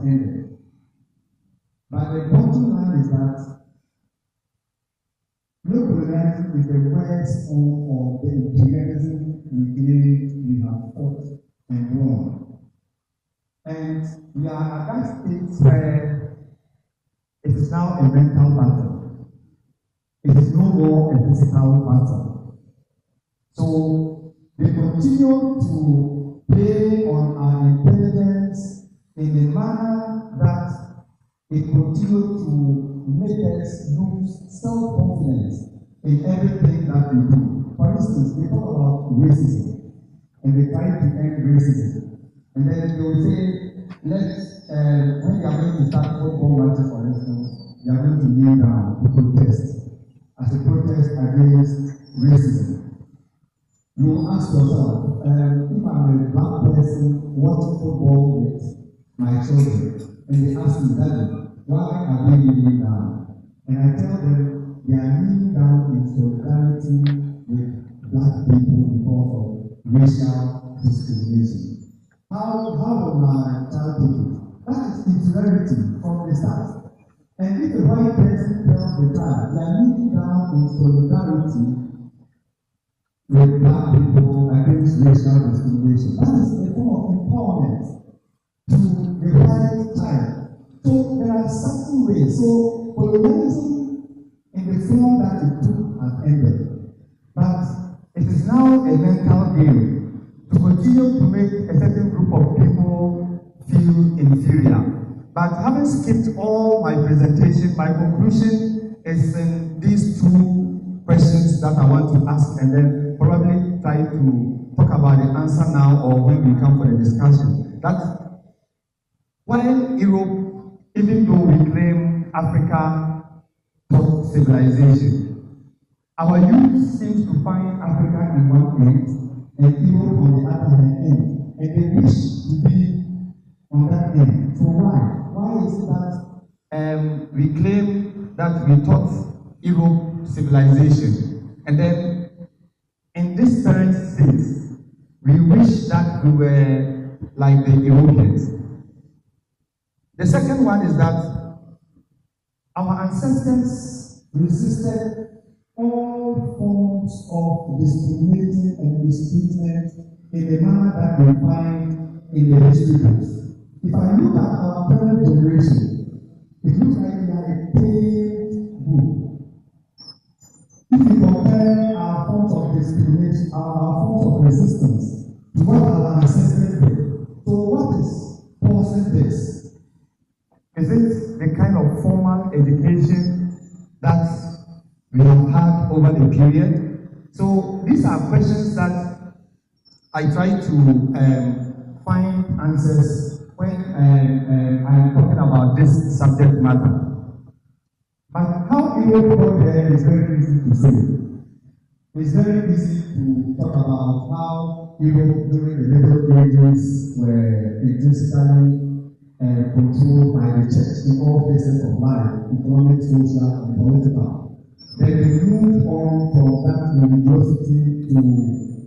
ended. But the bottom line is that colonialism is the worst form of the imperialism we have fought and won. And we are at that stage where it is now a mental battle. It is no more a physical battle. So we continue to play on our intelligence in a manner that it continues to make us lose self-confidence in everything that we do. For instance, we talk about racism, and they try to end racism. And then they will say, when you are going to start football matches, for instance, you are going to kneel down to protest, as a protest against racism. You will ask yourself, if I'm a black person watching football with my children, and they ask me, Daddy, why are they kneeling down? And I tell them, they are kneeling down in solidarity with black people because of racial discrimination. How will my child take it? That is inferiority from the start. And if a white person tells the child, they are kneeling down in solidarity with black people against racial discrimination, that is a form of empowerment to the white child. So there are certain ways. So colonialism in the form that it took has ended. But it is now a mental game to continue to make a certain group of people feel inferior. But having skipped all my presentation, my conclusion is in these two questions that I want to ask, and then probably try to talk about the answer now or when we come for the discussion. That while Europe, even though we claim Africa taught civilization, our youth seems to find Africa in one end and Europe on the other end, and they wish to be on that end. So why? Why is it that we claim that we taught Europe civilization, and then in this current state, we wish that we were like the Europeans? The second one is that our ancestors resisted all forms of discriminating and mistreatment in the manner that we find in the history books. If I look at our parent generation, it looks like we are a paved group. If we compare our forms of discrimination, our forms of resistance to what our ancestors did, so what is causing this? Is it the kind of formal education that we have had over the period? So these are questions that I try to find answers when I am talking about this subject matter. But how Europe got there is very easy to say. It's very easy to talk about how Europe during the Middle Ages were intrinsically controlled by the church in all phases of life, economic, social, and political. Then they moved on from that religiosity to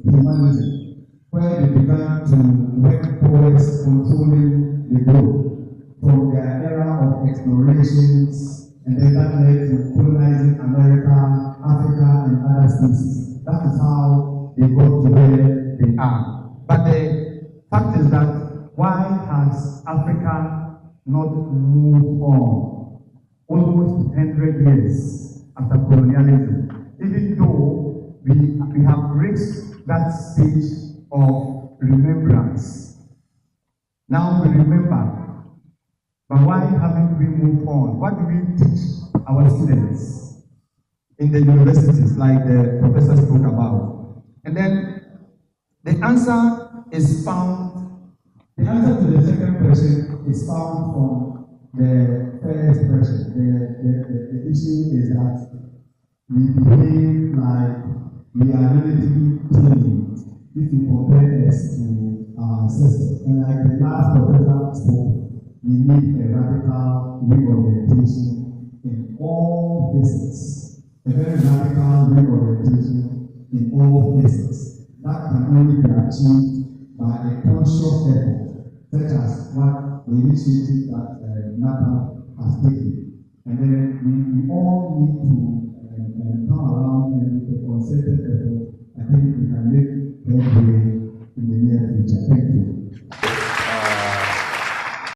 humanism, where they began to work towards controlling the globe from their era of explorations, and then that led to colonizing America, Africa, and other species. That is how they got to where they are. But the fact is that why has Africa not moved on almost 100 years after colonialism, even though we have reached that stage of remembrance? Now we remember, but why haven't we moved on? What do we teach our students in the universities, like the professor spoke about? And then the answer is found. The answer to the second question is found from the first question. The issue is that we behave like we are relatively tame if you compare us to our ancestors. And like the last professor spoke, we need a radical reorientation in all business. A very radical reorientation in all business. That can only be achieved by a conscious effort, such as what the initiative that Nyaabah has taken. And then we all need to